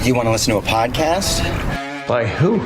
You want to listen to a podcast? By who?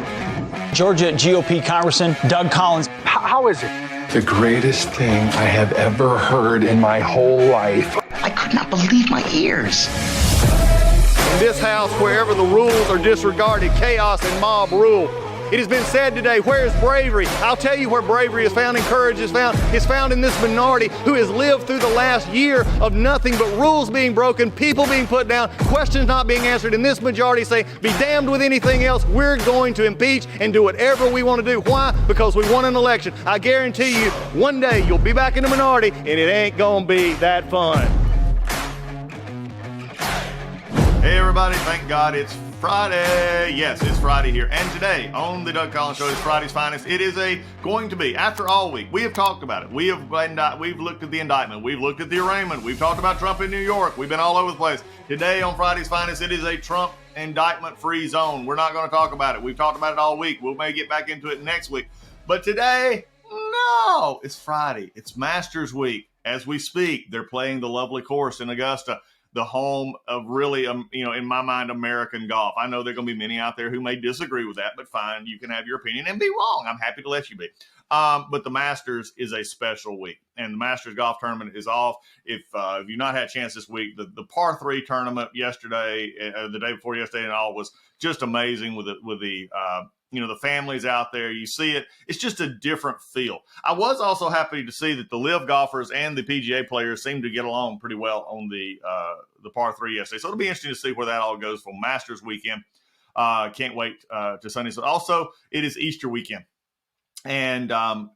Georgia GOP Congressman Doug Collins. How is it? The greatest thing I have ever heard in my whole life. I could not believe my ears. In this house, wherever the rules are disregarded, chaos and mob rule. It has been said today, where is bravery? I'll tell you where bravery is found and courage is found. It's found in this minority who has lived through the last year of nothing but rules being broken, people being put down, questions not being answered. And this majority say, be damned with anything else. We're going to impeach and do whatever we want to do. Why? Because we won an election. I guarantee you, one day you'll be back in the minority and it ain't gonna be that fun. Hey everybody, thank God it's Friday. Yes, it's Friday here. And today on the Doug Collins Show is Friday's Finest. It is going to be, after all week, we have talked about it. We've looked at the indictment. We've looked at the arraignment. We've talked about Trump in New York. We've been all over the place. Today on Friday's Finest, it is a Trump indictment-free zone. We're not going to talk about it. We've talked about it all week. We may get back into it next week. But today, no, it's Friday. It's Masters Week. As we speak, they're playing the lovely course in Augusta, the home of really, in my mind, American golf. I know there are going to be many out there who may disagree with that, but fine, you can have your opinion and be wrong. I'm happy to let you be. But the Masters is a special week, and the Masters golf tournament is off. If you've not had a chance this week, the par 3 tournament yesterday, the day before yesterday and all, was just amazing with the families out there. You see it. It's just a different feel. I was also happy to see that the LIV golfers and the PGA players seem to get along pretty well on the par 3 yesterday. So it'll be interesting to see where that all goes for Masters weekend. Can't wait to Sunday. So also, it is Easter weekend. And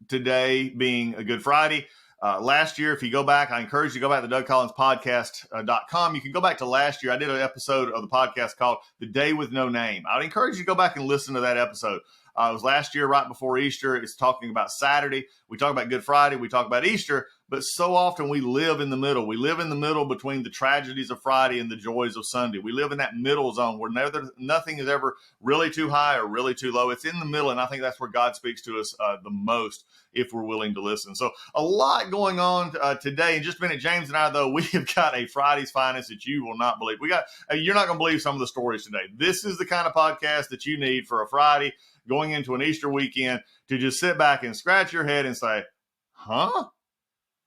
today being a Good Friday, last year, if you go back, I encourage you to go back to DougCollinsPodcast.com. You can go back to last year. I did an episode of the podcast called The Day With No Name. I would encourage you to go back and listen to that episode. It was last year, right before Easter. It's talking about Saturday. We talk about Good Friday. We talk about Easter. But so often we live in the middle. We live in the middle between the tragedies of Friday and the joys of Sunday. We live in that middle zone where nothing is ever really too high or really too low. It's in the middle, and I think that's where God speaks to us the most if we're willing to listen. So a lot going on today. In just a minute, James and I, though, we have got a Friday's Finest that you will not believe. You're not going to believe some of the stories today. This is the kind of podcast that you need for a Friday going into an Easter weekend to just sit back and scratch your head and say, huh?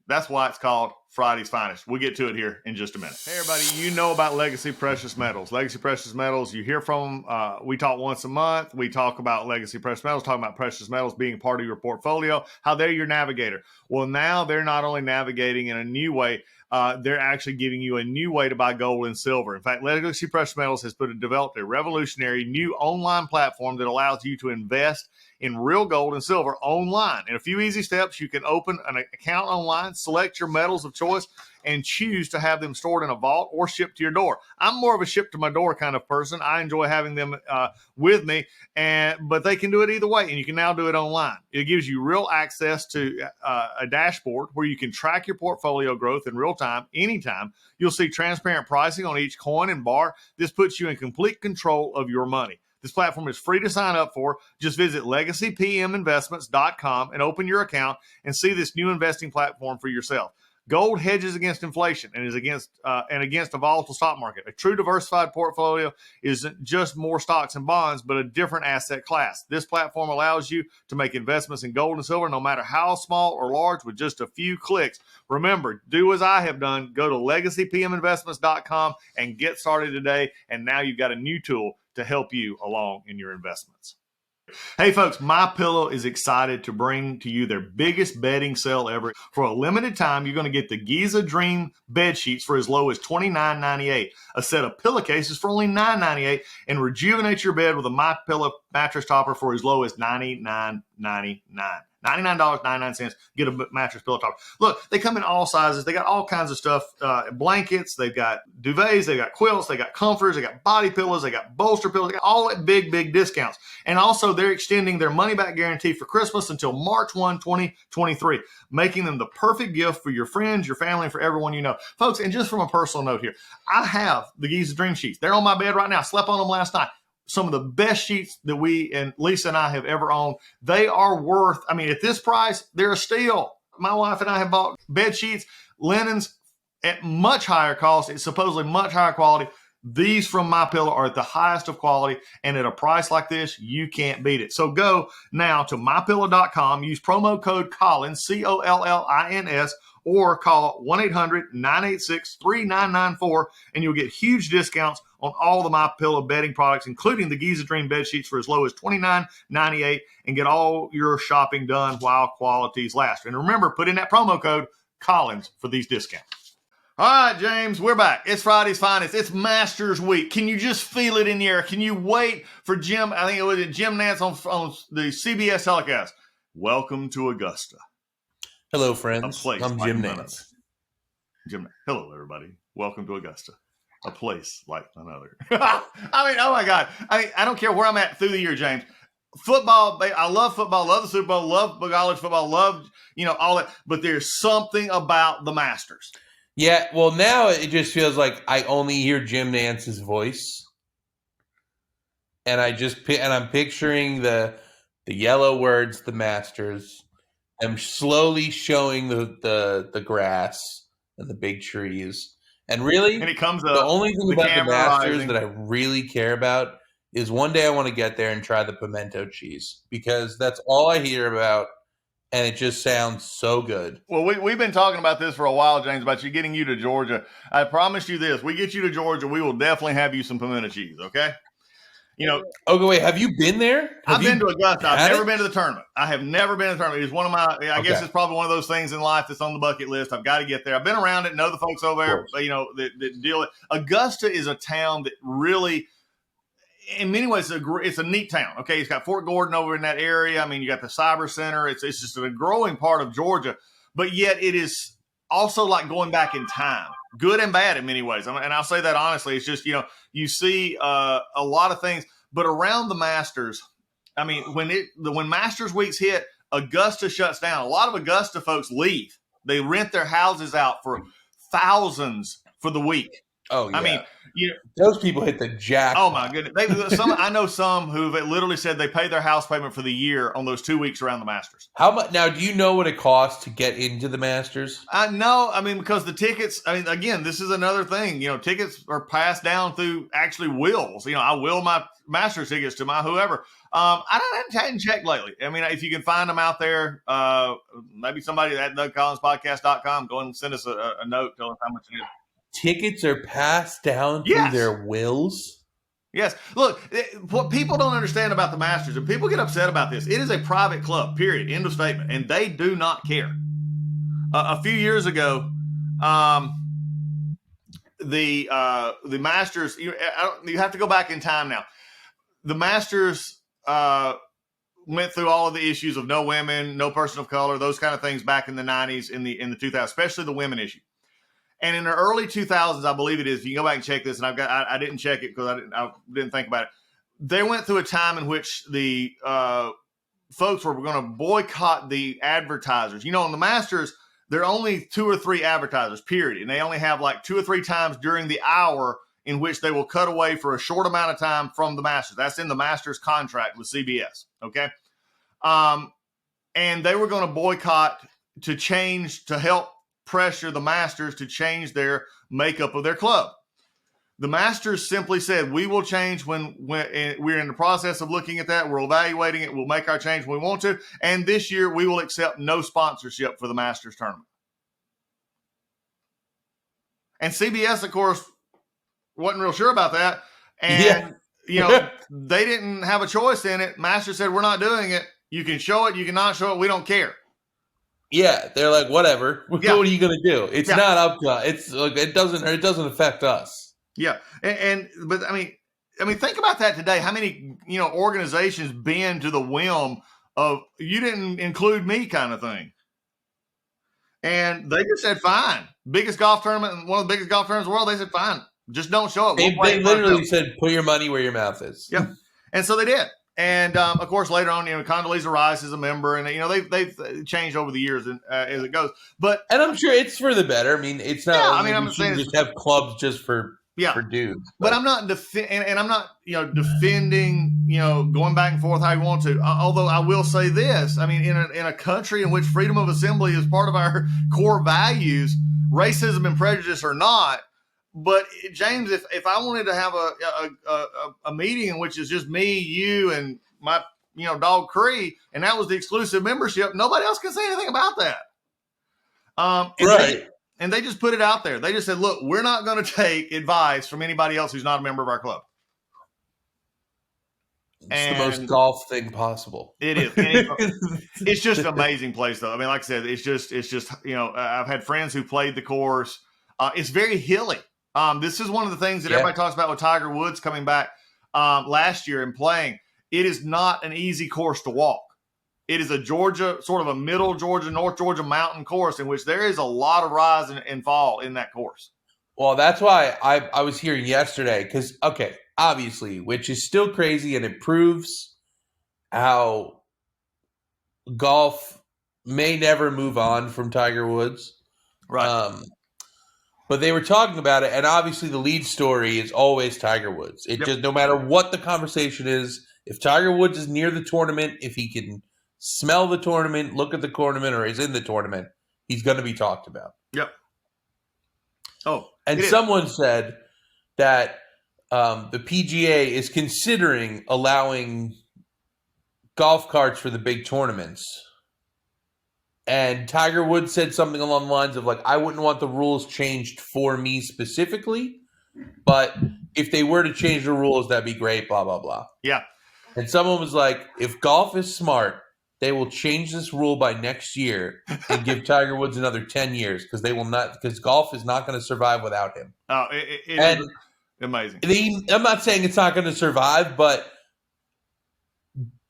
That's why it's called Friday's Finest. We'll get to it here in just a minute. Hey, everybody, you know about Legacy Precious Metals. Legacy Precious Metals, you hear from them. We talk once a month. We talk about Legacy Precious Metals, talking about precious metals being part of your portfolio, how they're your navigator. Well, now they're not only navigating in a new way, they're actually giving you a new way to buy gold and silver. In fact, Legacy Precious Metals has developed a revolutionary new online platform that allows you to invest in real gold and silver online. In a few easy steps, you can open an account online, select your metals of choice, and choose to have them stored in a vault or shipped to your door. I'm more of a ship to my door kind of person. I enjoy having them with me, but they can do it either way, and you can now do it online. It gives you real access to a dashboard where you can track your portfolio growth in real time, anytime. You'll see transparent pricing on each coin and bar. This puts you in complete control of your money. This platform is free to sign up for. Just visit LegacyPMInvestments.com and open your account and see this new investing platform for yourself. Gold hedges against inflation and is against a volatile stock market. A true diversified portfolio isn't just more stocks and bonds, but a different asset class. This platform allows you to make investments in gold and silver, no matter how small or large, with just a few clicks. Remember, do as I have done. Go to LegacyPMInvestments.com and get started today. And now you've got a new tool to help you along in your investments. Hey folks, MyPillow is excited to bring to you their biggest bedding sale ever. For a limited time, you're going to get the Giza Dream bed sheets for as low as $29.98, a set of pillowcases for only $9.98, and rejuvenate your bed with a MyPillow mattress topper for as low as $99.99. $99.99. Get a mattress pillow topper. Look, they come in all sizes. They got all kinds of stuff. Blankets. They've got duvets. They got quilts. They got comforters. They got body pillows. They got bolster pillows. They got all that big discounts. And also, they're extending their money-back guarantee for Christmas until March 1, 2023, making them the perfect gift for your friends, your family, and for everyone you know. Folks, and just from a personal note here, I have the Giza Dream Sheets. They're on my bed right now. I slept on them last night. Some of the best sheets that we and Lisa and I have ever owned. They are worth, at this price, they're a steal. My wife and I have bought bed sheets, linens at much higher cost. It's supposedly much higher quality. These from MyPillow are at the highest of quality, and at a price like this, you can't beat it. So go now to MyPillow.com, use promo code Collins, COLLINS, or call 1-800-986-3994, and you'll get huge discounts on all the MyPillow bedding products, including the Giza Dream bed sheets for as low as $29.98, and get all your shopping done while qualities last. And remember, put in that promo code Collins for these discounts. All right, James, we're back. It's Friday's Finest. It's Masters Week. Can you just feel it in the air? Can you wait for Jim? I think it was Jim Nantz on the CBS telecast. Welcome to Augusta. Hello, friends. I'm like Jim Nantz. Hello, everybody. Welcome to Augusta. A place like another. I mean, oh my God. I don't care where I'm at through the year, James. Football, I love football, love the Super Bowl, love college football, love, all that. But there's something about the Masters. Yeah, well, now it just feels like I only hear Jim Nantz's voice, and I'm picturing the yellow words, the Masters. I'm slowly showing the grass and the big trees, and really, and it comes up. The only thing about the Masters rising. that I really care about is one day I want to get there and try the pimento cheese, because that's all I hear about. And it just sounds so good. Well, we've been talking about this for a while, James, about getting you to Georgia. I promise you this. We get you to Georgia, we will definitely have you some pimento cheese, okay? Okay, wait, have you been there? I've been to Augusta. I've never been to the tournament. I have never been to the tournament. It's one of my, I guess it's probably one of those things in life that's on the bucket list. I've got to get there. I've been around it, know the folks over there, that deal it. Augusta is a town that really, in many ways, it's a neat town. Okay, it's got Fort Gordon over in that area. I mean, you got the Cyber Center. It's just a growing part of Georgia, but yet it is also like going back in time, good and bad in many ways. And I'll say that honestly. It's just you see a lot of things, but around the Masters, I mean, when Masters weeks hit, Augusta shuts down. A lot of Augusta folks leave. They rent their houses out for thousands for the week. Oh, yeah. I mean, those people hit the jackpot. Oh my goodness! I know some who've literally said they pay their house payment for the year on those 2 weeks around the Masters. How much now? Do you know what it costs to get into the Masters? I know. I mean, because the tickets. I mean, again, this is another thing. Tickets are passed down through actually wills. I will my Masters tickets to my whoever. I hadn't checked lately. I mean, if you can find them out there, maybe somebody at DougCollinsPodcast.com, go and send us a note telling us how much it is. Tickets are passed down through their wills? Yes. Look, what people don't understand about the Masters, and people get upset about this, it is a private club, period, end of statement, and they do not care. A few years ago, the Masters, you have to go back in time now. The Masters went through all of the issues of no women, no person of color, those kind of things back in the 90s, in the 2000s, especially the women issue. And in the early 2000s, I believe it is, you can go back and check this, and I didn't check it because I didn't think about it. They went through a time in which the folks were going to boycott the advertisers. In the Masters, there are only 2 or 3 advertisers, period. And they only have like 2 or 3 times during the hour in which they will cut away for a short amount of time from the Masters. That's in the Masters contract with CBS, okay? And they were going to boycott to help pressure the Masters to change their makeup of their club. The Masters simply said, we will change when we're in the process of looking at that. We're evaluating it. We'll make our change when we want to. And this year we will accept no sponsorship for the Masters tournament. And CBS, of course, wasn't real sure about that. And, they didn't have a choice in it. Masters said, we're not doing it. You can show it. You cannot show it. We don't care. Yeah, they're like, whatever. What are you going to do? It's not up to us. It's like it doesn't affect us. Yeah, but I mean, think about that today. How many organizations bend to the whim of you didn't include me kind of thing, and they just said fine. Biggest golf tournament, one of the biggest golf tournaments in the world. They said fine, just don't show it. They literally said put your money where your mouth is. Yeah, and so they did. And of course, later on, Condoleezza Rice is a member, and they've changed over the years as it goes. But I'm sure it's for the better. I mean, it's not. Yeah, I mean, I'm saying just have clubs just for dudes. But I'm not and I'm not defending going back and forth how you want to. Although I will say this, I mean, in a country in which freedom of assembly is part of our core values, racism and prejudice are not. But James, if I wanted to have a meeting in which is just me, you, and my dog Cree, and that was the exclusive membership, nobody else can say anything about that. Right. And they just put it out there. They just said, look, we're not going to take advice from anybody else who's not a member of our club. It's the most golf thing possible. It is. It's just an amazing place, though. I mean, like I said, it's just I've had friends who played the course. It's very hilly. This is one of the things that everybody talks about with Tiger Woods coming back last year and playing. It is not an easy course to walk. It is a Georgia, sort of a middle Georgia, North Georgia mountain course in which there is a lot of rise and fall in that course. Well, that's why I was hearing yesterday because, okay, obviously, which is still crazy, and it proves how golf may never move on from Tiger Woods. Right. But they were talking about it, and obviously the lead story is always Tiger Woods. It just, no matter what the conversation is, if Tiger Woods is near the tournament, if he can smell the tournament, look at the tournament, or is in the tournament, he's going to be talked about. Yep. Oh, and someone said that the PGA is considering allowing golf carts for the big tournaments. And Tiger Woods said something along the lines of, like, I wouldn't want the rules changed for me specifically, but if they were to change the rules, that'd be great, blah, blah, blah. Yeah. And someone was like, if golf is smart, they will change this rule by next year and give Tiger Woods another 10 years because golf is not going to survive without him. Oh, it is amazing. I'm not saying it's not going to survive, but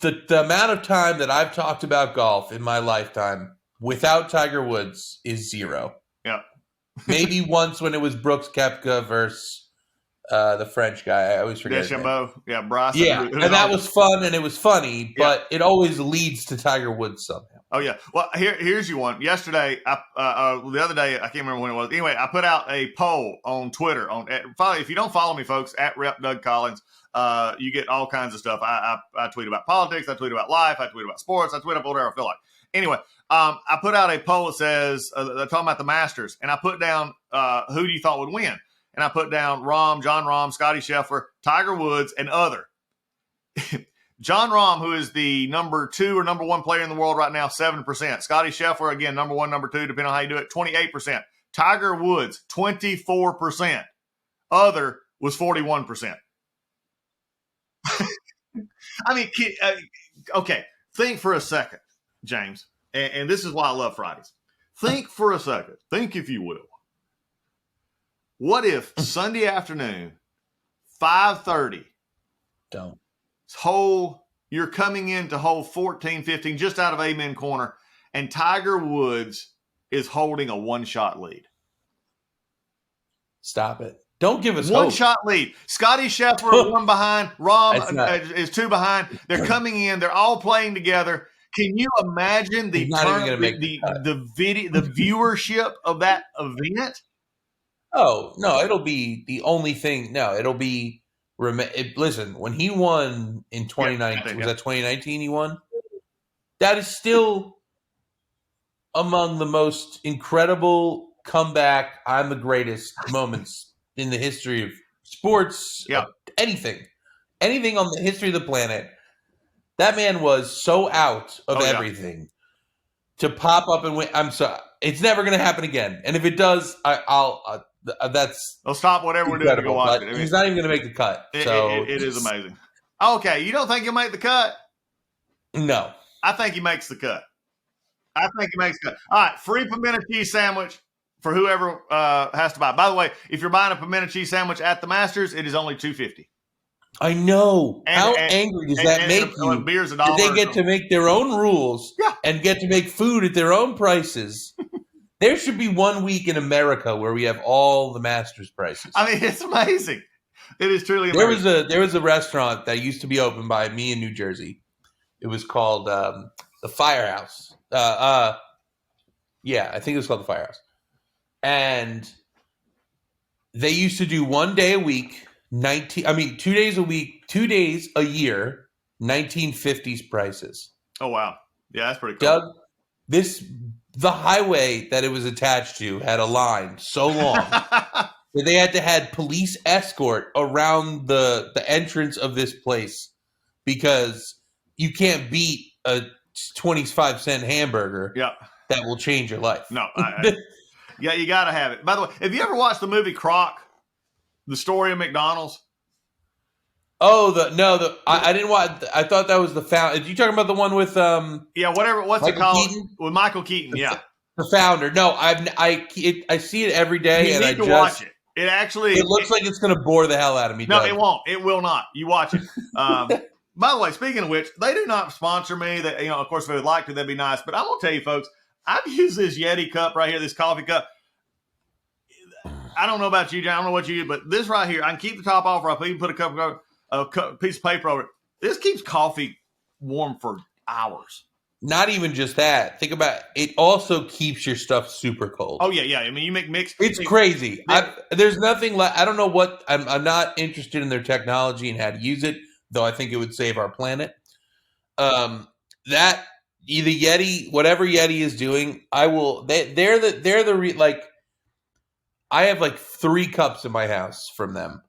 the amount of time that I've talked about golf in my lifetime without Tiger Woods is zero. Yeah. Maybe once when it was Brooks Koepka versus the French guy. I always forget his name. Yeah, Bryce. Yeah, and that was fun and it was funny, but it always leads to Tiger Woods somehow. Oh, yeah. Well, here's you one. Yesterday, the other day, I can't remember when it was. Anyway, I put out a poll on Twitter. If you don't follow me, folks, at Rep Doug Collins, you get all kinds of stuff. I tweet about politics. I tweet about life. I tweet about sports. I tweet about whatever I feel like. Anyway, I put out a poll that says, they're talking about the Masters, and I put down who do you thought would win? And I put down John Rahm, Scotty Scheffler, Tiger Woods, and other. John Rahm, who is the number 2 or number 1 player in the world right now, 7%. Scotty Scheffler, again, number 1, number 2, depending on how you do it, 28%. Tiger Woods, 24%. Other was 41%. I mean, okay, think for a second, James, and this is why I love Fridays. Think for a second. Think, if you will. What if Sunday afternoon, 5:30, you're coming into hole 14, 15, just out of Amen Corner, and Tiger Woods is holding a one-shot lead? Stop it. Don't give us one-shot lead. Scotty Scheffler, 1 behind. Rahm is 2 behind. They're coming in. They're all playing together. Can you imagine the viewership of that event? Oh, no, it'll be the only thing. No, it'll be listen, when he won in 2019, was that 2019 he won? That is still among the most incredible comeback, I'm the greatest moments in the history of sports, anything on the history of the planet. That man was so out of everything to pop up and win. I'm sorry. It's never going to happen again. And if it does, I'll stop whatever we're doing to go watch it. He's not even going to make the cut. It is amazing. Okay, you don't think he'll make the cut? No. I think he makes the cut. All right, free pimento cheese sandwich for whoever has to buy. By the way, if you're buying a pimento cheese sandwich at the Masters, it is only $2.50. I know. How angry does that make you? Beer's $1. That they get to make their own rules and get to make food at their own prices. There should be 1 week in America where we have all the Masters prices. I mean, it's amazing. It is truly amazing. There was a restaurant that used to be open by me in New Jersey. It was called the Firehouse. I think it was called the Firehouse. And they used to do 1 day a week, 2 days a week, 2 days a year, 1950s prices. Oh, wow. Yeah, that's pretty cool. Doug, the highway that it was attached to had a line so long that they had to have police escort around the entrance of this place because you can't beat a 25-cent hamburger that will change your life. No, yeah, you got to have it. By the way, have you ever watched the movie Croc, the story of McDonald's? Oh, I didn't watch. I thought that was the founder. Are you talking about the one with what's it called? With Michael Keaton, the founder. No, I see it every day, and I just watch it. It looks like it's going to bore the hell out of me. No, Doug. it won't. It will not. You watch it. By the way, speaking of which, they do not sponsor me. That of course, if they would like to, that'd be nice. But I'm gonna tell you, folks, I've used this Yeti cup right here, this coffee cup. I don't know about you, John. I don't know what you use, but this right here, I can keep the top off, or I can even put a piece of paper over it. This keeps coffee warm for hours. Not even just that. Think about it. Also keeps your stuff super cold. Oh yeah. I mean, you make mix. It's crazy. There's nothing like. I don't know what. I'm not interested in their technology and how to use it, though. I think it would save our planet. That either Yeti, whatever Yeti is doing, I will. I have like 3 cups in my house from them,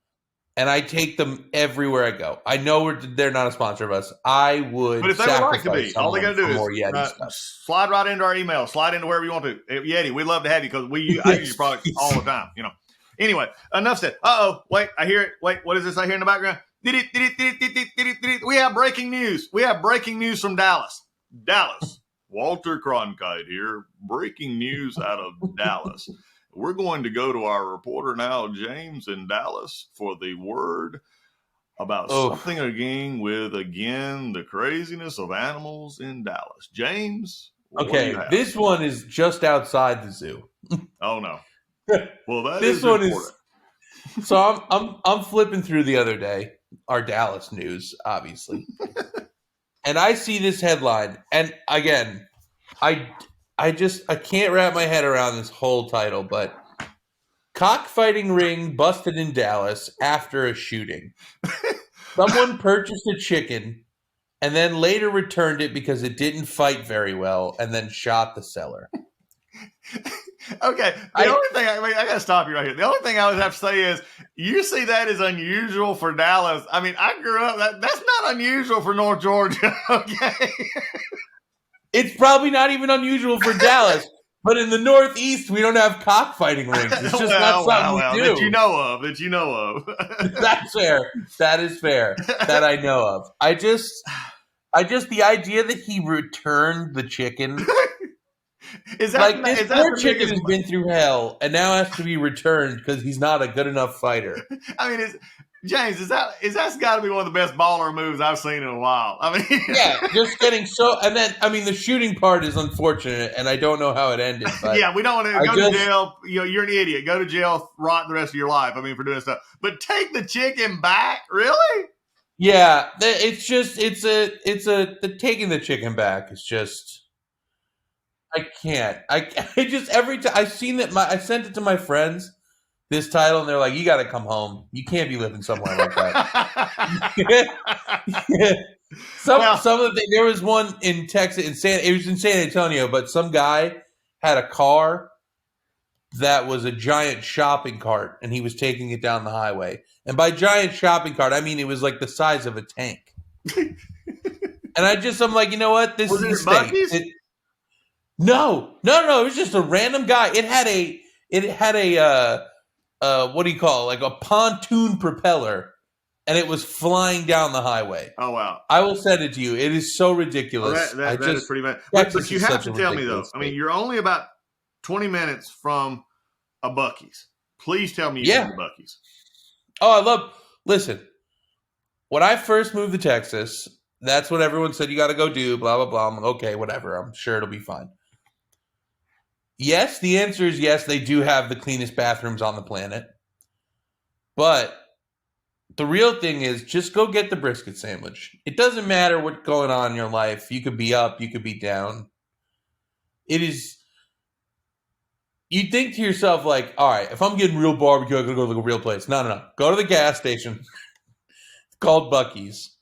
and I take them everywhere I go. I know they're not a sponsor of us. I would, but if they would like to be, all they got to do is slide right into our email, slide into wherever you want to. Yeti, we'd love to have you because I use your product all the time. Anyway, enough said. Wait, I hear it. Wait, what is this I hear in the background? We have breaking news. We have breaking news from Dallas. Walter Cronkite here. Breaking news out of Dallas. We're going to go to our reporter now, James, in Dallas, for the word about something with the craziness of animals in Dallas. James, okay, this one is just outside the zoo. Oh no! Well, this one important. Is. So I'm flipping through the other day, our Dallas news, obviously, and I see this headline, and again, I can't wrap my head around this whole title, but cockfighting ring busted in Dallas after a shooting. Someone purchased a chicken and then later returned it because it didn't fight very well and then shot the seller. Okay. The only thing I got to stop you right here. The only thing I would have to say is you see that as unusual for Dallas. I mean, I grew up, that's not unusual for North Georgia. Okay. It's probably not even unusual for Dallas, but in the Northeast, we don't have cockfighting rings. It's just not something we do. That you know of. That's fair. That is fair. That I know of. I just the idea that he returned the chicken. Is that like this poor chicken has been through hell and now has to be returned because he's not a good enough fighter? I mean, James, that's got to be one of the best baller moves I've seen in a while. I mean, yeah, just getting and then I mean the shooting part is unfortunate, and I don't know how it ended. But yeah, we don't want to go to jail. You're an idiot. Go to jail, rot the rest of your life. I mean, for doing stuff. But take the chicken back, really? Yeah, it's the taking the chicken back is just. I can't. I just every time I've seen that I sent it to my friends. This title, and they're like, "You got to come home. You can't be living somewhere like that." Some of the there was one in Texas, it was in San Antonio, but some guy had a car that was a giant shopping cart, and he was taking it down the highway. And by giant shopping cart, I mean it was like the size of a tank. And I'm like, you know what? This is a mistake. No. It was just a random guy. It had a what do you call it? Like a pontoon propeller, and it was flying down the highway. Oh wow! I will send it to you. It is so ridiculous. Well, that is pretty bad. But you have to tell me though. I mean, you're only about 20 minutes from a Buc-ee's. Please tell me you've been to Buc-ee's. Oh, listen. When I first moved to Texas, that's what everyone said you got to go do. Blah blah blah. I'm like, okay, whatever. I'm sure it'll be fine. Yes, the answer is yes, they do have the cleanest bathrooms on the planet. But the real thing is just go get the brisket sandwich. It doesn't matter what's going on in your life. You could be up, you could be down. It is, you think to yourself like, all right, if I'm getting real barbecue, I'm going to go to a real place. No. Go to the gas station. It's called Buc-ee's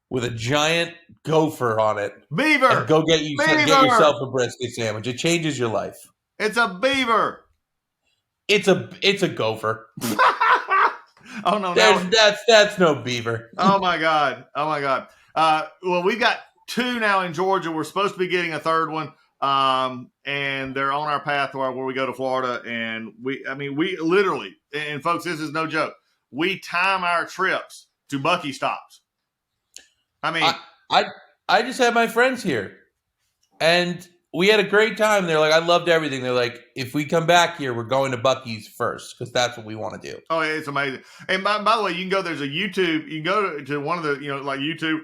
with a giant gopher on it. Beaver! And go get yourself a brisket sandwich. It changes your life. It's a beaver. It's a gopher. Oh no, that's no beaver. Oh my god. Well, we've got 2 now in Georgia. We're supposed to be getting a 3rd one. And they're on our path where we go to Florida. And we literally, and folks, this is no joke. We time our trips to Buc-ee stops. I mean, I just had my friends here, and we had a great time. They're like, I loved everything. They're like, if we come back here, we're going to Buc-ee's first because that's what we want to do. oh, it's amazing. And by the way, you can go. There's a YouTube. You can go to one of the like YouTube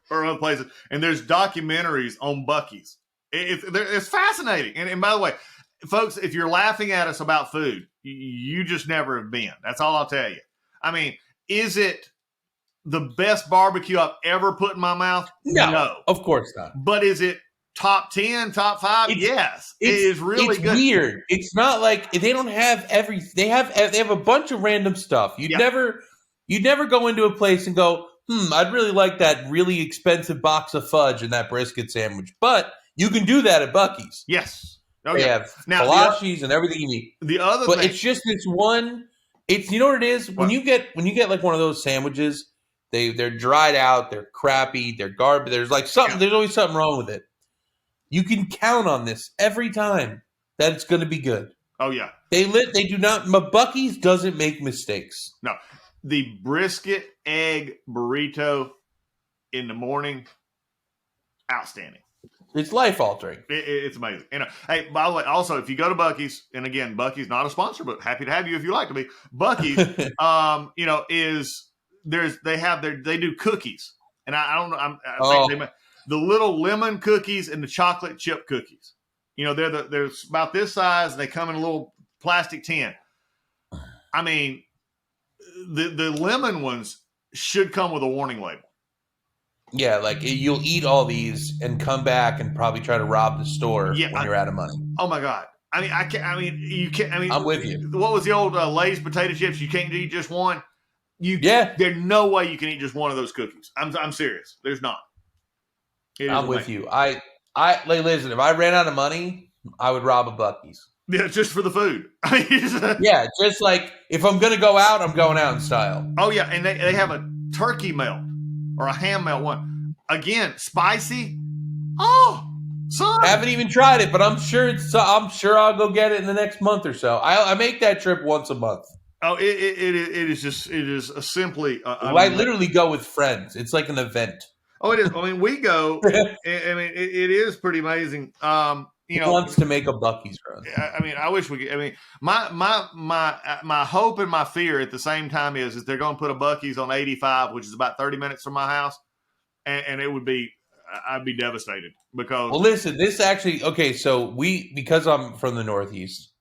or other places, and there's documentaries on Buc-ee's. It's fascinating. And by the way, folks, if you're laughing at us about food, you just never have been. That's all I'll tell you. I mean, is it the best barbecue I've ever put in my mouth? No, of course not. But is it top 10, top 5? Yes. It is really good. It's weird. It's not like they don't have they have a bunch of random stuff. You'd never go into a place and go, I'd really like that really expensive box of fudge and that brisket sandwich. But you can do that at Buc-ee's. Yes. They have kolaches and everything you need. The other but thing, it's just this one. It's you know what it is when you get like one of those sandwiches, they're dried out, they're crappy, they're garbage. There's like something. There's always something wrong with it. You can count on this every time that it's going to be good. Oh yeah, they do not. Buc-ee's doesn't make mistakes. No, the brisket egg burrito in the morning, outstanding. It's life altering. It's amazing. Hey, by the way, also if you go to Buc-ee's, and again, Buc-ee's not a sponsor, but happy to have you if you like to be. Buc-ee's, they do cookies, and I don't know. I think the little lemon cookies and the chocolate chip cookies. They're about this size, and they come in a little plastic tin. I mean, the lemon ones should come with a warning label. Yeah, like you'll eat all these and come back and probably try to rob the store when you're out of money. Oh my god! I mean, I can't. I mean, you can't. I mean, I'm with you. What was the old Lay's potato chips? You can't eat just one. There's no way you can eat just one of those cookies. I'm serious. There's not. I'm with you. Listen, if I ran out of money, I would rob a Buc-ee's. Yeah, just for the food. Yeah, just like if I'm gonna go out, I'm going out in style. Oh yeah, and they have a turkey melt or a ham melt one. Again, spicy. Oh, son. I haven't even tried it, but I'm sure I'll go get it in the next month or so. I make that trip once a month. Oh, it is simply. I literally go with friends. It's like an event. Oh, it is. I mean, we go. I mean, it is pretty amazing. He wants to make a Buc-ee's run. I mean, I wish we could. I mean, my hope and my fear at the same time is they're going to put a Buc-ee's on 85, which is about 30 minutes from my house, and it would be. I'd be devastated because. Well, listen, this actually okay. So because I'm from the Northeast,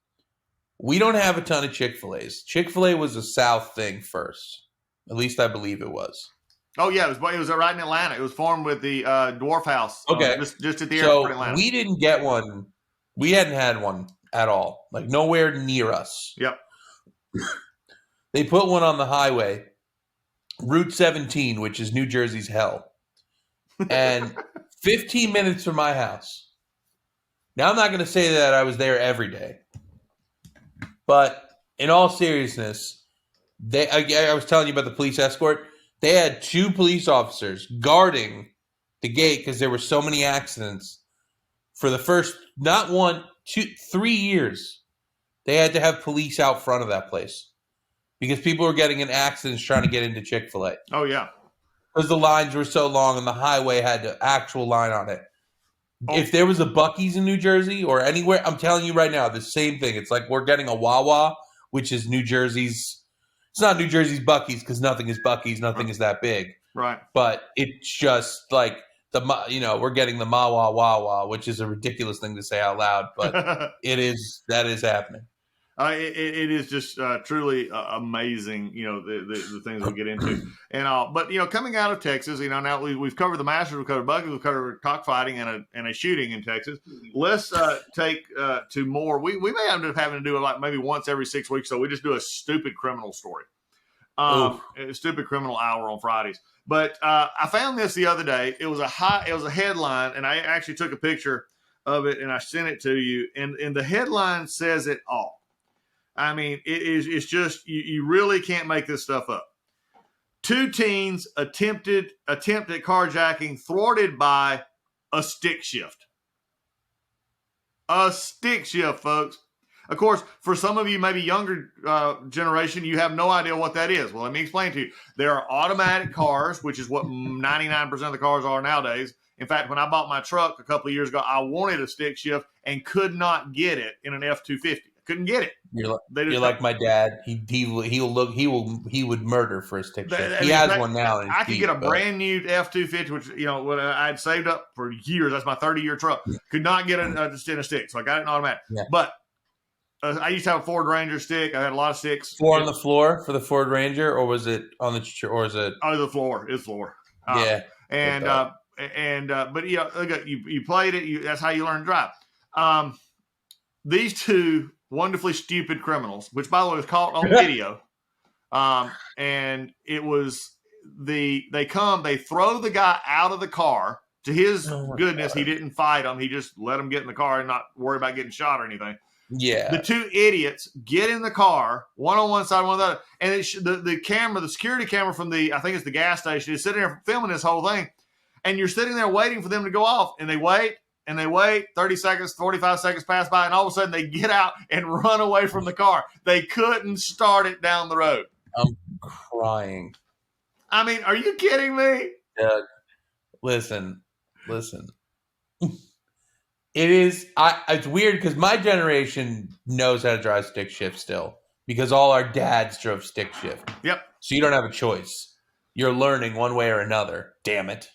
we don't have a ton of Chick-fil-A's. Chick-fil-A was a South thing first. At least I believe it was. Oh yeah, it was right in Atlanta. It was formed with the Dwarf House. Okay, just at the airport in Atlanta. We didn't get one. We hadn't had one at all. Like nowhere near us. Yep. They put one on the highway, Route 17, which is New Jersey's hell, and 15 minutes from my house. Now I'm not going to say that I was there every day, but in all seriousness, I was telling you about the police escort. They had 2 police officers guarding the gate because there were so many accidents for the first, not 1, 2, 3 years. They had to have police out front of that place because people were getting in accidents trying to get into Chick-fil-A. Oh, yeah. Because the lines were so long and the highway had an actual line on it. Oh. If there was a Buc-ee's in New Jersey or anywhere, I'm telling you right now, the same thing. It's like we're getting a Wawa, which is New Jersey's. It's not New Jersey's Buc-ee's because nothing is Buc-ee's. Nothing is that big. Right. But it's just like we're getting the Mawa Wawa, which is a ridiculous thing to say out loud, but that is happening. It is just truly amazing, the things we get into and all. But coming out of Texas, now we've covered the Masters, we've covered Buc-ee's, we've covered cockfighting and a shooting in Texas. Let's take to more. We may end up having to do it like maybe once every 6 weeks, so we just do a stupid criminal story, a stupid criminal hour on Fridays. But I found this the other day. It was a headline, and I actually took a picture of it and I sent it to you. And the headline says it all. I mean, it's just you really can't make this stuff up. 2 teens attempt at carjacking thwarted by a stick shift. A stick shift, folks. Of course, for some of you, maybe younger generation, you have no idea what that is. Well, let me explain to you. There are automatic cars, which is what 99% of the cars are nowadays. In fact, when I bought my truck a couple of years ago, I wanted a stick shift and could not get it in an F-250. I couldn't get it. You're like my dad. He would murder for a stick shift. He has one now. In his I could get a but brand new F-250, which what I'd saved up for years. That's my 30-year truck. Could not get a stick, so I got it in automatic. Yeah. But I used to have a Ford Ranger stick. I had a lot of sticks. 4 on the floor for the Ford Ranger, or was it on the or is it? Oh, the floor. It's floor. Yeah. But you played it. That's how you learn to drive. These 2 wonderfully stupid criminals, which by the way was caught on video, and it was they throw the guy out of the car. To his goodness, he didn't fight them. He just let them get in the car and not worry about getting shot or anything. Yeah. The 2 idiots get in the car, one on one side, one on the other, and the security camera from I think it's the gas station, is sitting there filming this whole thing, and you're sitting there waiting for them to go off, and they wait, 30 seconds, 45 seconds pass by, and all of a sudden they get out and run away from the car. They couldn't start it down the road. I'm crying. I mean, are you kidding me? Doug, listen. It is. It's weird because my generation knows how to drive stick shift still because all our dads drove stick shift. Yep. So you don't have a choice. You're learning one way or another. Damn it.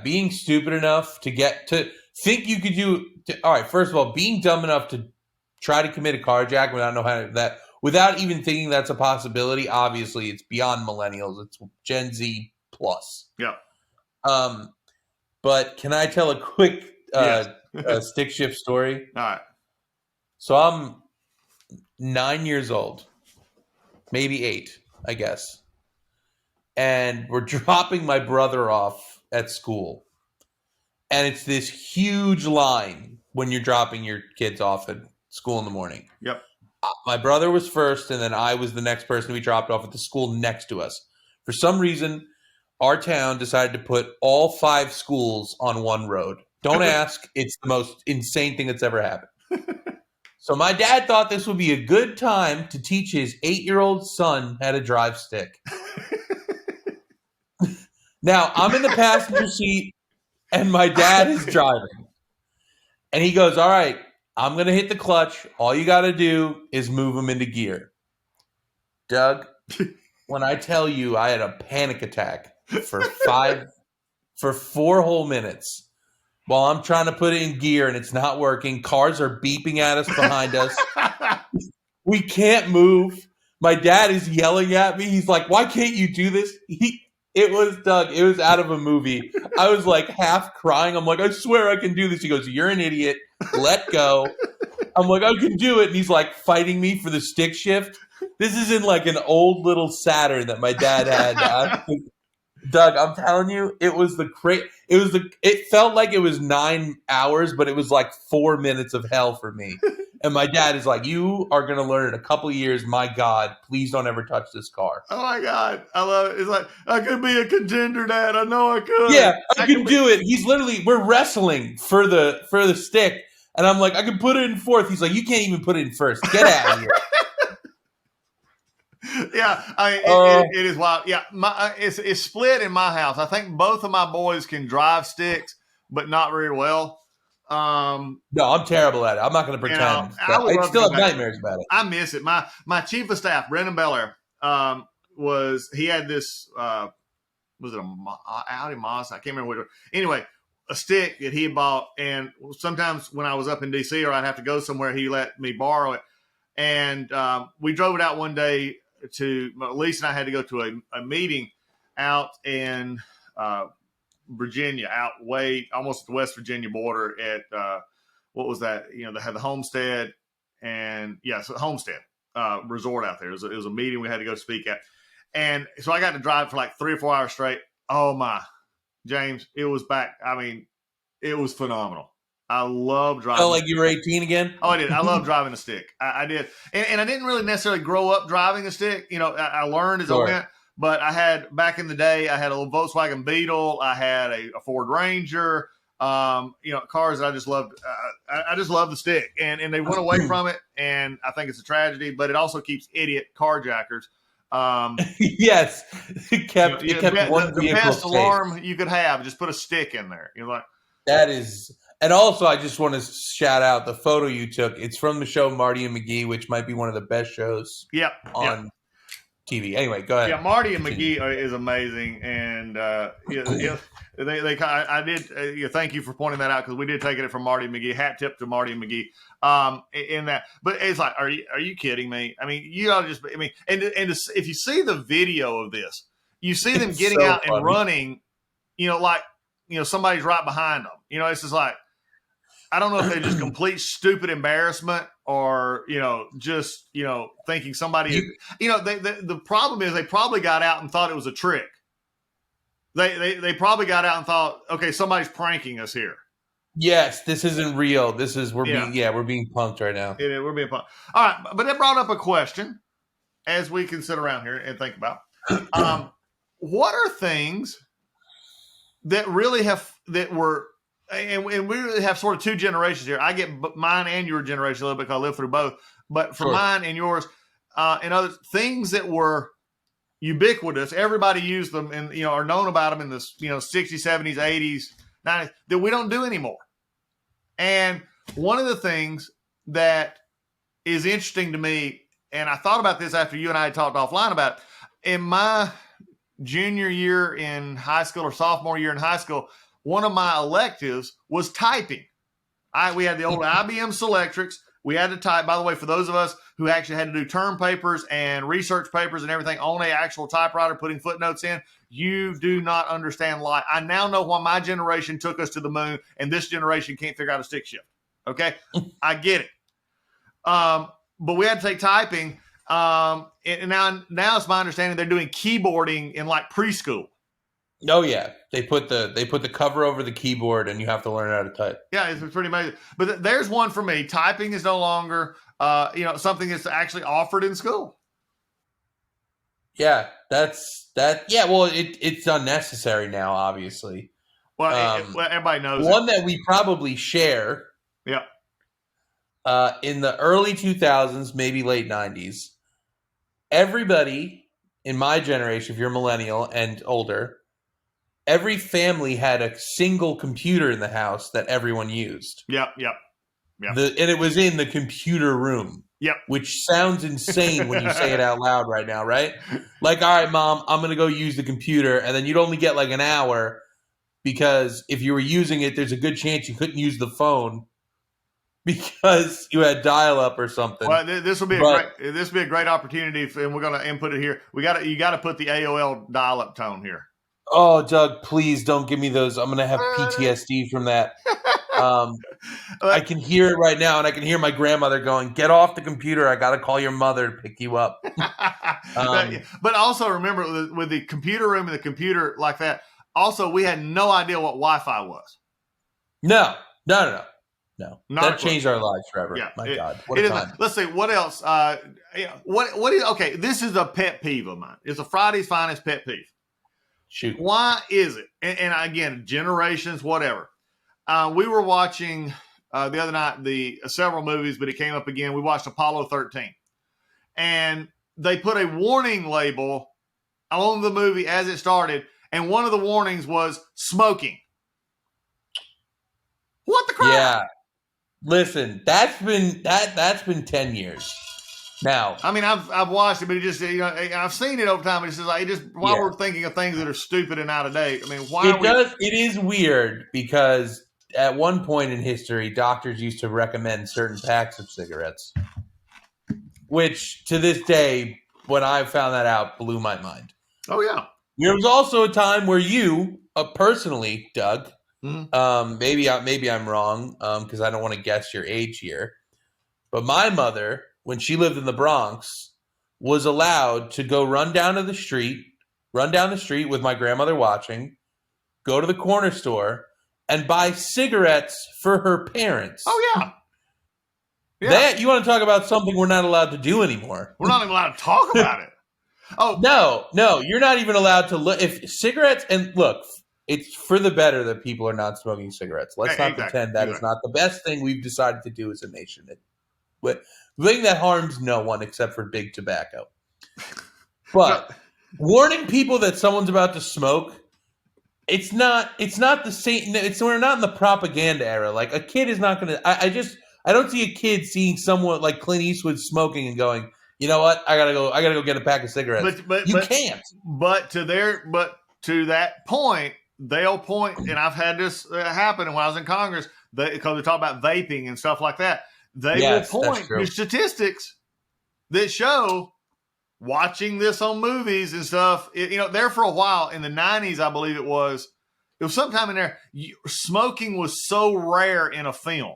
Being stupid enough to think you could do. All right. First of all, being dumb enough to try to commit a carjack without even thinking that's a possibility. Obviously, it's beyond millennials. It's Gen Z plus. Yeah. But can I tell a quick stick shift story? All right. So I'm 9 years old, maybe 8, I guess. And we're dropping my brother off at school. And it's this huge line when you're dropping your kids off at school in the morning. Yep. My brother was first, and then I was the next person to be dropped off at the school next to us. For some reason, our town decided to put all 5 schools on one road. Don't ask. It's the most insane thing that's ever happened. So my dad thought this would be a good time to teach his 8-year-old son how to drive stick. Now, I'm in the passenger seat, and my dad is driving. And he goes, all right, I'm going to hit the clutch. All you got to do is move him into gear. Doug, when I tell you I had a panic attack for 4 whole minutes while I'm trying to put it in gear and it's not working. Cars are beeping at us behind us. We can't move. My dad is yelling at me. He's like, why can't you do this? It was Doug. It was out of a movie. I was like half crying. I'm like, I swear I can do this. He goes, you're an idiot. Let go. I'm like, I can do it. And he's like fighting me for the stick shift. This is in like an old little Saturn that my dad had. Doug, I'm telling you, it felt like it was 9 hours, but it was like 4 minutes of hell for me. And my dad is like, you are going to learn in a couple of years. My God, please don't ever touch this car. Oh my God. I love it. It's like, I could be a contender, Dad. I know I could. Yeah, I can do it. He's literally, we're wrestling for the stick. And I'm like, I can put it in fourth. He's like, you can't even put it in first. Get out of here. Yeah, it is wild. Yeah, it's split in my house. I think both of my boys can drive sticks, but not very well. No, I'm terrible at it. I'm not going to pretend. I still have nightmares about it. I miss it. My chief of staff, Brendan Belair, he had this was it a Audi Mazda? I can't remember which one. Anyway, a stick that he had bought, and sometimes when I was up in DC or I'd have to go somewhere, he let me borrow it. And we drove it out one day Lisa and I had to go to a meeting out in Virginia, out way almost the West Virginia border at what was that? They had the Homestead Homestead resort out there. It was a meeting we had to go speak at. And so I got to drive for like 3 or 4 hours straight. Oh my, James, it was back. I mean, it was phenomenal. I love driving. Oh, like you were 18 again? Oh, I did. I love driving a stick. I did. And I didn't really necessarily grow up driving a stick. You know, I learned as I went. But I had, back in the day, I had a little Volkswagen Beetle. I had a Ford Ranger. You know, cars that I just loved. I just love the stick. And they went away from it. And I think it's a tragedy. But it also keeps idiot carjackers. Yes. It kept one the vehicle best safe. alarm you could have, just put a stick in there. You're like, that is. And also, I just want to shout out the photo you took. It's from the show Marty and McGee, which might be one of the best shows on TV. Anyway, go ahead. Yeah, Marty and McGee is amazing, and I did. Thank you for pointing that out, because we did take it from Marty and McGee. Hat tip to Marty and McGee. In that, but it's like, are you kidding me? I mean, you ought to just. I mean, and if you see the video of this, you see them getting so out funny. and running. You know, like somebody's right behind them. You know, it's just like, I don't know if they're just complete stupid embarrassment, or just thinking somebody. The problem is they probably got out and thought it was a trick. They probably got out and thought, okay, somebody's pranking us here. Yes, this isn't real. We're being punked right now. Yeah, we're being punked. All right, but it brought up a question as we can sit around here and think about. What are things that really and we really have sort of two generations here. I get mine and your generation a little bit because I lived through both. But for mine and yours, and other things that were ubiquitous, everybody used them and are known about them in the 60s, 70s, 80s, 90s, that we don't do anymore. And one of the things that is interesting to me, and I thought about this after you and I had talked offline about it, in my junior year in high school or sophomore year in high school, one of my electives was typing. We had the old IBM Selectrics. We had to type. By the way, for those of us who actually had to do term papers and research papers and everything on an actual typewriter, putting footnotes in, you do not understand life. I now know why my generation took us to the moon and this generation can't figure out a stick shift. Okay? I get it. But we had to take typing. And now it's my understanding they're doing keyboarding in like preschool. Oh yeah, they put the cover over the keyboard, and you have to learn how to type. Yeah, it's pretty amazing. But there's one for me. Typing is no longer, something that's actually offered in school. Yeah, that's that. Yeah, well, it's unnecessary now, obviously. Well, everybody knows one that we probably share. Yeah. In the early 2000s, maybe late 90s, everybody in my generation, if you're a millennial and older, every family had a single computer in the house that everyone used. Yep. And it was in the computer room. Yep. Which sounds insane when you say it out loud right now, right? Like, all right, Mom, I'm going to go use the computer. And then you'd only get like an hour, because if you were using it, there's a good chance you couldn't use the phone because you had dial-up or something. Well, this will be a great opportunity, and we're going to input it here. You got to put the AOL dial-up tone here. Oh, Doug, please don't give me those. I'm going to have PTSD from that. I can hear it right now, and I can hear my grandmother going, "Get off the computer. I got to call your mother to pick you up." But also remember, with the computer room and the computer like that, also we had no idea what Wi-Fi was. No. That changed our lives forever. Yeah, my God. What a time. Let's see. What else? What is, okay, this is a pet peeve of mine. It's a Friday's Finest pet peeve. Shoot. Why is it? And again, generations, whatever. We were watching the other night several movies, but it came up again. We watched Apollo 13. And they put a warning label on the movie as it started, and one of the warnings was smoking. What the crap? Yeah. Listen, that's been 10 years now. I mean, I've watched it, but it just I've seen it over time. But it's just like while we're thinking of things that are stupid and out of date. I mean, It is weird because at one point in history, doctors used to recommend certain packs of cigarettes, which to this day, when I found that out, blew my mind. Oh yeah. There was also a time where you personally, Doug. Mm-hmm. Maybe I'm wrong because I don't want to guess your age here. But my mother, when she lived in the Bronx, was allowed to go run down the street with my grandmother watching, go to the corner store, and buy cigarettes for her parents. Oh, yeah. Yeah. That, you want to talk about something we're not allowed to do anymore. We're not even allowed to talk about it. Oh, No, you're not even allowed to look. If cigarettes, and look, it's for the better that people are not smoking cigarettes. Let's not pretend that is not the best thing we've decided to do as a nation. The thing that harms no one except for big tobacco. But warning people that someone's about to smoke, it's not the same. We're not in the propaganda era. Like, a kid is not going to. I don't see a kid seeing someone like Clint Eastwood smoking and going, you know what? I gotta go get a pack of cigarettes. But you can't. But to that point, they'll point, and I've had this happen when I was in Congress, because they talk about vaping and stuff like that. They will point to statistics that show, watching this on movies and stuff, there for a while in the 90s, I believe it was sometime in there, smoking was so rare in a film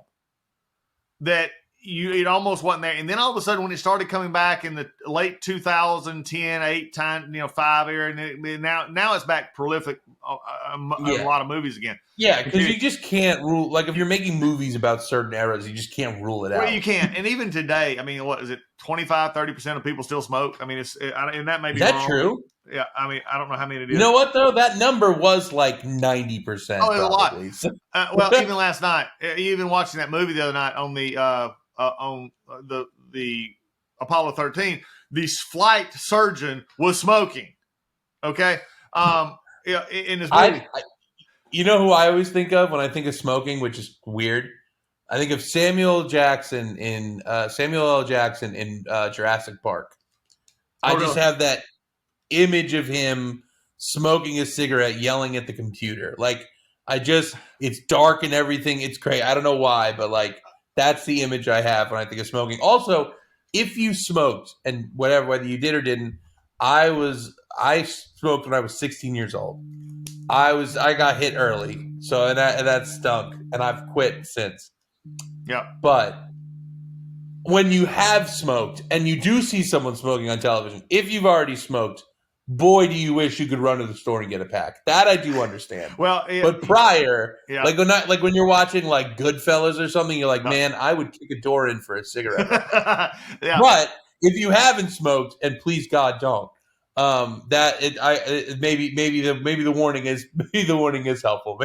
that it almost wasn't there. And then all of a sudden, when it started coming back in the late 2010, 8, 5 era, and now it's back prolific a lot of movies again. Yeah, because you just can't rule. Like, if you're making movies about certain eras, you just can't rule it out. Well, you can't. And even today, I mean, what is it? 25-30% of people still smoke. I mean, and that may be wrong. Is that wrong. True? Yeah, I mean, I don't know how many it is. You know what, though? That number was like 90%. Oh, it's a lot. Well, even last night, even watching that movie the other night on the Apollo 13, the flight surgeon was smoking. Okay, in this movie. You know who I always think of when I think of smoking, which is weird? I think of Samuel L. Jackson in Jurassic Park. I just have that image of him smoking a cigarette, yelling at the computer. Like, it's dark and everything. It's crazy. I don't know why, but like, that's the image I have when I think of smoking. Also, if you smoked, and whether you did or didn't, I smoked when I was 16 years old. I got hit early, so and that stunk, and I've quit since. Yeah. But when you have smoked and you do see someone smoking on television, if you've already smoked, boy, do you wish you could run to the store and get a pack. That I do understand. Well, but prior, like when you're watching like Goodfellas or something, you're like, man, I would kick a door in for a cigarette. Yeah. But if you haven't smoked, and please God don't, maybe the warning is helpful.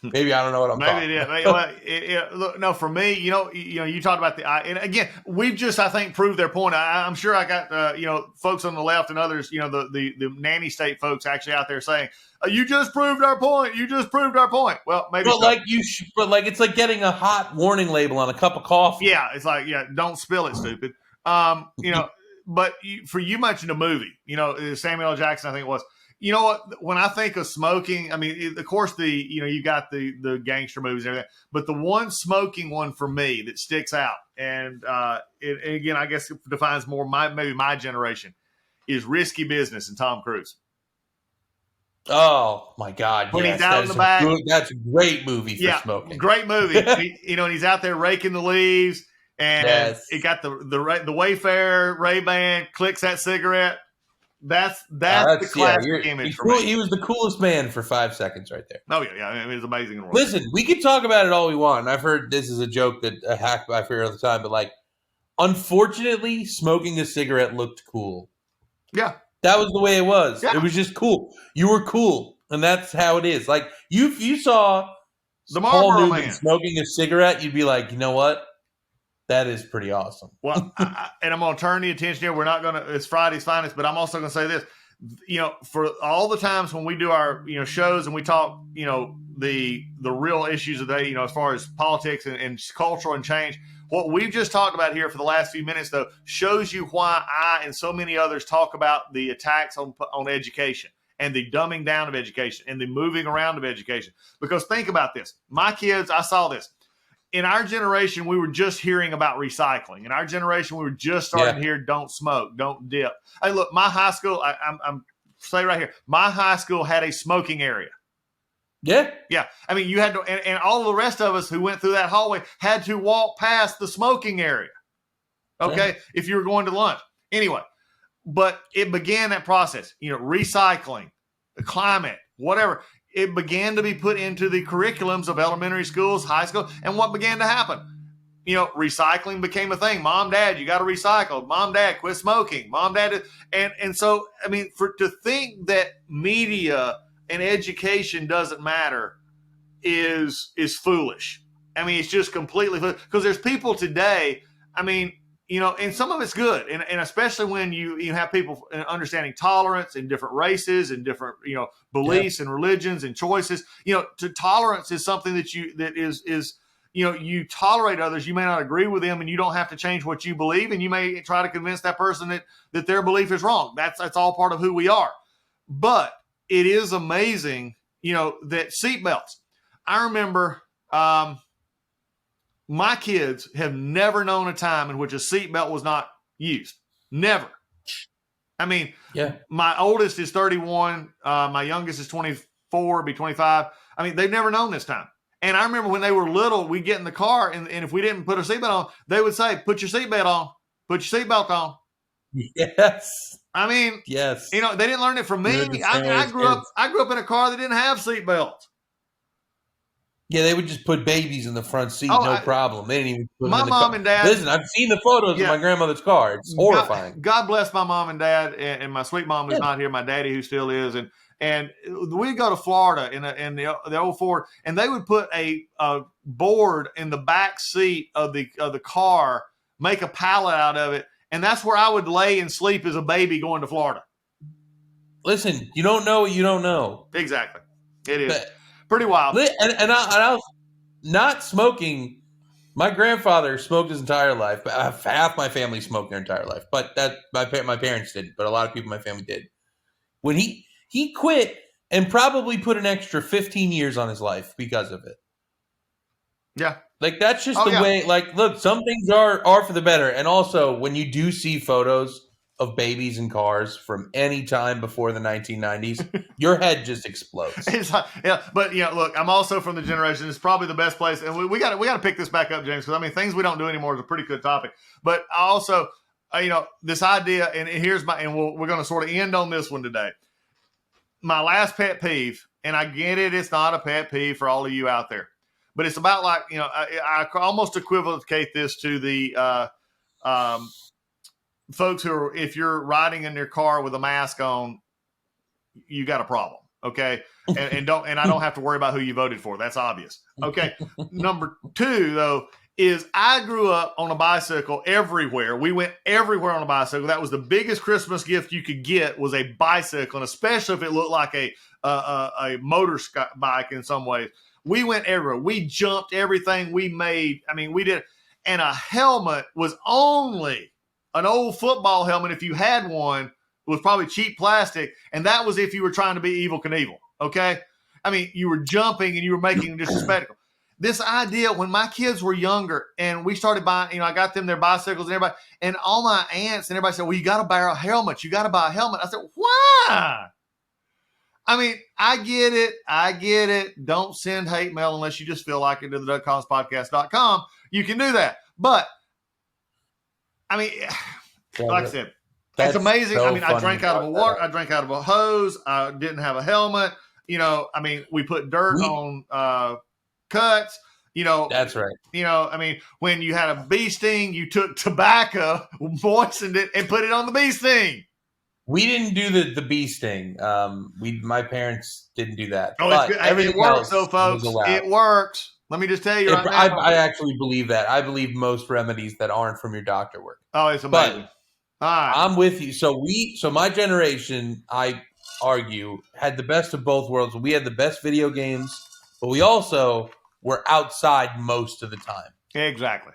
Maybe I don't know what I'm talking about. Look, no, for me, you talked about and again, we've just, I think, proved their point. I'm sure I got, folks on the left and others, the nanny state folks actually out there saying, you just proved our point. You just proved our point. Well, maybe. But it's like getting a hot warning label on a cup of coffee. Yeah. It's like, don't spill it, stupid. But for you mentioned a movie, Samuel L. Jackson, I think it was. You know what? When I think of smoking, I mean, of course, you got the gangster movies and everything, but the one smoking one for me that sticks out, and again, I guess it defines more maybe my generation, is Risky Business and Tom Cruise. Oh my God! When he's out in the back, that's a great movie for smoking. Great movie. And he's out there raking the leaves, and it got the Wayfarer Ray-Ban, clicks that cigarette. That's the classic image for me. He was the coolest man for 5 seconds right there. Oh, yeah. I mean, it's amazing. Listen, we can talk about it all we want. And I've heard this is a joke that I hear all the time, but like, unfortunately, smoking a cigarette looked cool. Yeah. That was the way it was. Yeah. It was just cool. You were cool. And that's how it is. Like, you saw the Paul Newman smoking a cigarette, you'd be like, you know what? That is pretty awesome. Well, and I'm going to turn the attention here. We're not going to – it's Friday's Finest, but I'm also going to say this. For all the times when we do our, shows and we talk, the real issues of the day, as far as politics and cultural and change, what we've just talked about here for the last few minutes, though, shows you why I and so many others talk about the attacks on education and the dumbing down of education and the moving around of education. Because think about this. My kids, I saw this. In our generation, we were just hearing about recycling. In our generation, we were just starting to hear don't smoke, don't dip. Hey, look, my high school, I'm say right here, my high school had a smoking area. Yeah. Yeah. I mean, you had to, and all the rest of us who went through that hallway had to walk past the smoking area. Okay. If you were going to lunch. Anyway, but it began that process, recycling, the climate, whatever. it began to be put into the curriculums of elementary schools, high school, and what began to happen? Recycling became a thing. Mom, Dad, you got to recycle. Mom, Dad, quit smoking. Mom, Dad, and so I mean, to think that media and education doesn't matter is foolish. I mean, it's just completely foolish because there's people today. I mean, and some of it's good, and especially when you have people understanding tolerance in different races and different beliefs and religions and choices. To tolerance is something that is you tolerate others. You may not agree with them, and you don't have to change what you believe, and you may try to convince that person that their belief is wrong. That's all part of who we are. But it is amazing, that seatbelts. I remember my kids have never known a time in which a seatbelt was not used. Never. I mean, my oldest is 31. My youngest is 24, be 25. I mean, they've never known this time. And I remember when they were little, we'd get in the car, and if we didn't put a seatbelt on, they would say, put your seatbelt on. Put your seatbelt on. Yes. I mean, yes. They didn't learn it from me. I grew up in a car that didn't have seatbelts. Yeah, they would just put babies in the front seat, no problem. They didn't even put them in the mom car. And dad. Listen, I've seen the photos of my grandmother's car. It's horrifying. God bless my mom and dad, and my sweet mom who's not here, my daddy who still is, and we'd go to Florida in the old Ford, and they would put a board in the back seat of the car, make a pallet out of it, and that's where I would lay and sleep as a baby going to Florida. Listen, you don't know what you don't know. Exactly, it is pretty wild. And I was not smoking. My grandfather smoked his entire life, but half my family smoked their entire life. But that my parents didn't, but a lot of people in my family did. When he quit and probably put an extra 15 years on his life because of it. Yeah. Like, that's just the way, like, look, some things are for the better. And also, when you do see photos of babies in cars from any time before the 1990s, your head just explodes. But look, I'm also from the generation. It's probably the best place, and we got to pick this back up, James, because I mean, things we don't do anymore is a pretty good topic. But I also, this idea, and here's we're going to sort of end on this one today. My last pet peeve, and I get it, it's not a pet peeve for all of you out there, but it's about like I almost equivocate this to the folks who are, if you're riding in your car with a mask on, you got a problem. Okay. And I don't have to worry about who you voted for. That's obvious. Okay. Number two, though, is I grew up on a bicycle everywhere. We went everywhere on a bicycle. That was the biggest Christmas gift you could get, was a bicycle, and especially if it looked like a motor bike in some ways. We went everywhere. We jumped everything we made. I mean, we did. And a helmet was only an old football helmet, if you had one, was probably cheap plastic, and that was if you were trying to be Evel Knievel, okay? I mean, you were jumping and you were making just a spectacle. This idea, when my kids were younger and we started buying, I got them their bicycles and everybody, and all my aunts and everybody said, well, you got to buy a helmet. You got to buy a helmet. I said, why? I mean, I get it. Don't send hate mail unless you just feel like it to the DougCollinsPodcast.com. You can do that. But I mean, like I said, it's amazing. So I mean, I drank out of a water. I drank out of a hose. I didn't have a helmet. I mean, we put dirt on cuts. That's right. I mean, when you had a bee sting, you took tobacco, moistened it, and put it on the bee sting. We didn't do the bee sting. My parents didn't do that. Oh, it's good. It works, though, folks. It works. Let me just tell you right now. I actually believe that. I believe most remedies that aren't from your doctor work. Oh, it's amazing. But all right. I'm with you. So my generation, I argue, had the best of both worlds. We had the best video games, but we also were outside most of the time. Exactly.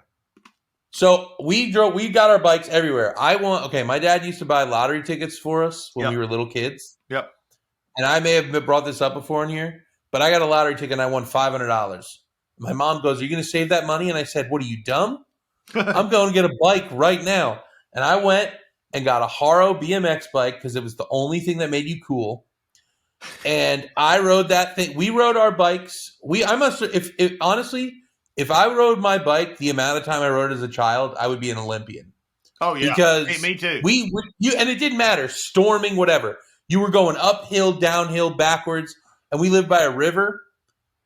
So we got our bikes everywhere. My dad used to buy lottery tickets for us when we were little kids. Yep. And I may have brought this up before in here, but I got a lottery ticket and I won $500. My mom goes, are you going to save that money? And I said, what, are you dumb? I'm going to get a bike right now. And I went and got a Haro BMX bike because it was the only thing that made you cool. And I rode that thing. We rode our bikes. Honestly, if I rode my bike the amount of time I rode as a child, I would be an Olympian. Oh, yeah. Because hey, me too. And it didn't matter, storming, whatever. You were going uphill, downhill, backwards. and we lived by a river,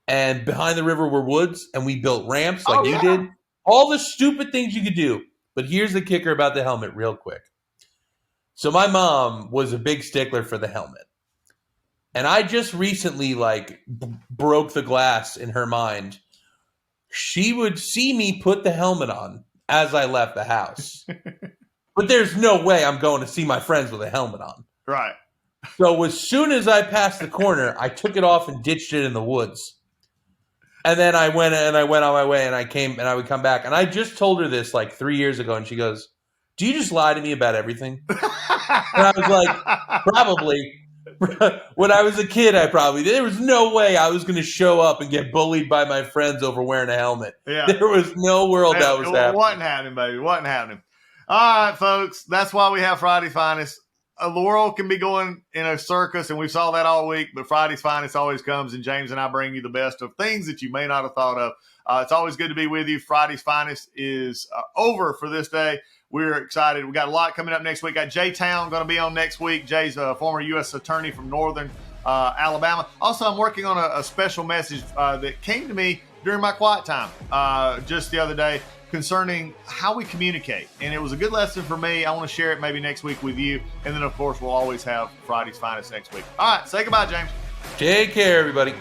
and behind the river were woods, and we built ramps like you did. All the stupid things you could do. But here's the kicker about the helmet real quick. So my mom was a big stickler for the helmet. And I just recently broke the glass in her mind. She would see me put the helmet on as I left the house. But there's no way I'm going to see my friends with a helmet on. Right. So as soon as I passed the corner, I took it off and ditched it in the woods. And then I went on my way, and I would come back. And I just told her this 3 years ago, and she goes, "Do you just lie to me about everything?" And I was like, probably. When I was a kid, there was no way I was going to show up and get bullied by my friends over wearing a helmet. Yeah. There was no world that was happening. Wasn't happening, baby. Wasn't happening. All right, folks. That's why we have Friday's Finest. The world can be going in a circus, and we saw that all week, but Friday's Finest always comes, and James and I bring you the best of things that you may not have thought of. It's always good to be with you. Friday's Finest is over for this day. We're excited. We got a lot coming up next week. Got Jay Town going to be on next week. Jay's a former U.S. attorney from Northern Alabama. Also, I'm working on a special message that came to me during my quiet time just the other day concerning how we communicate. And it was a good lesson for me. I want to share it maybe next week with you. And then, of course, we'll always have Friday's Finest next week. All right. Say goodbye, James. Take care, everybody.